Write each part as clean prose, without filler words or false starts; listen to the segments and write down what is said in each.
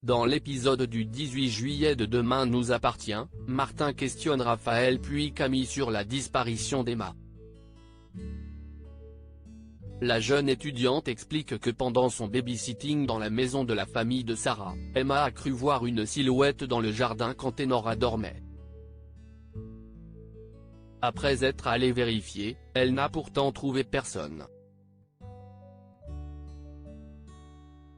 Dans l'épisode du 18 juillet de Demain nous appartient, Martin questionne Raphaël puis Camille sur la disparition d'Emma. La jeune étudiante explique que pendant son babysitting dans la maison de la famille de Sarah, Emma a cru voir une silhouette dans le jardin quand Enora dormait. Après être allée vérifier, elle n'a pourtant trouvé personne.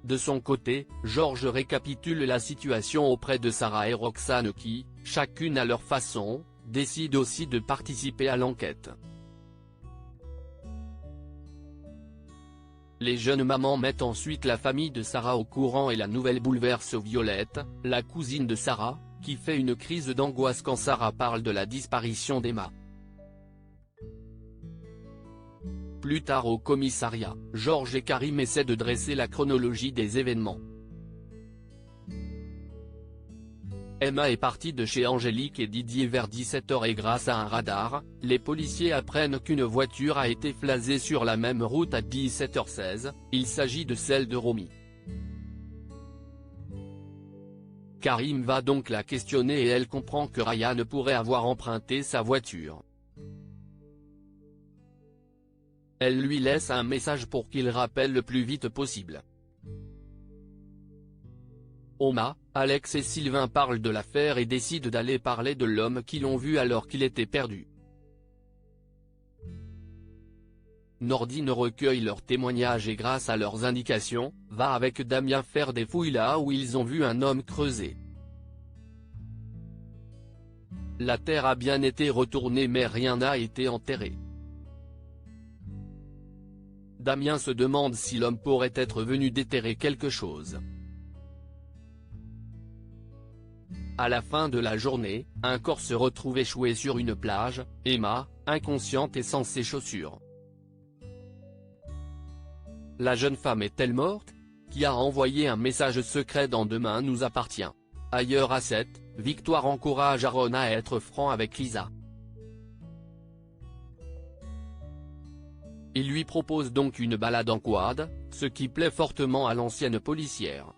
De son côté, Georges récapitule la situation auprès de Sarah et Roxane qui, chacune à leur façon, décident aussi de participer à l'enquête. Les jeunes mamans mettent ensuite la famille de Sarah au courant et la nouvelle bouleverse Violette, la cousine de Sarah, qui fait une crise d'angoisse quand Sarah parle de la disparition d'Emma. Plus tard au commissariat, Georges et Karim essaient de dresser la chronologie des événements. Emma est partie de chez Angélique et Didier vers 17h et grâce à un radar, les policiers apprennent qu'une voiture a été flasée sur la même route à 17h16, il s'agit de celle de Romy. Karim va donc la questionner et elle comprend que Ryan pourrait avoir emprunté sa voiture. Elle lui laisse un message pour qu'il rappelle le plus vite possible. Oma, Alex et Sylvain parlent de l'affaire et décident d'aller parler de l'homme qu'ils ont vu alors qu'il était perdu. Nordine recueille leurs témoignages et grâce à leurs indications, va avec Damien faire des fouilles là où ils ont vu un homme creuser. La terre a bien été retournée mais rien n'a été enterré. Damien se demande si l'homme pourrait être venu déterrer quelque chose. À la fin de la journée, un corps se retrouve échoué sur une plage, Emma, inconsciente et sans ses chaussures. La jeune femme est-elle morte? Qui a envoyé un message secret dans Demain nous appartient? Ailleurs à 7, Victoire encourage Aaron à être franc avec Lisa. Il lui propose donc une balade en quad, ce qui plaît fortement à l'ancienne policière.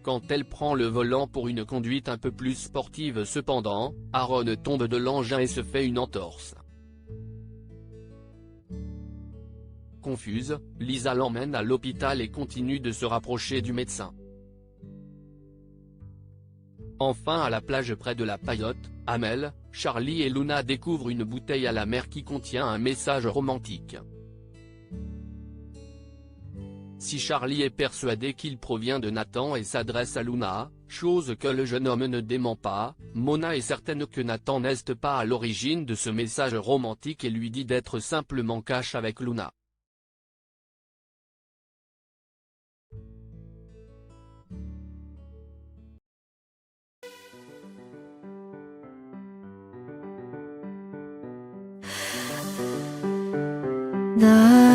Quand elle prend le volant pour une conduite un peu plus sportive cependant, Aaron tombe de l'engin et se fait une entorse. Confuse, Lisa l'emmène à l'hôpital et continue de se rapprocher du médecin. Enfin à la plage près de la Paillote, Amel, Charlie et Luna découvrent une bouteille à la mer qui contient un message romantique. Si Charlie est persuadé qu'il provient de Nathan et s'adresse à Luna, chose que le jeune homme ne dément pas, Mona est certaine que Nathan n'est pas à l'origine de ce message romantique et lui dit d'être simplement cash avec Luna. 나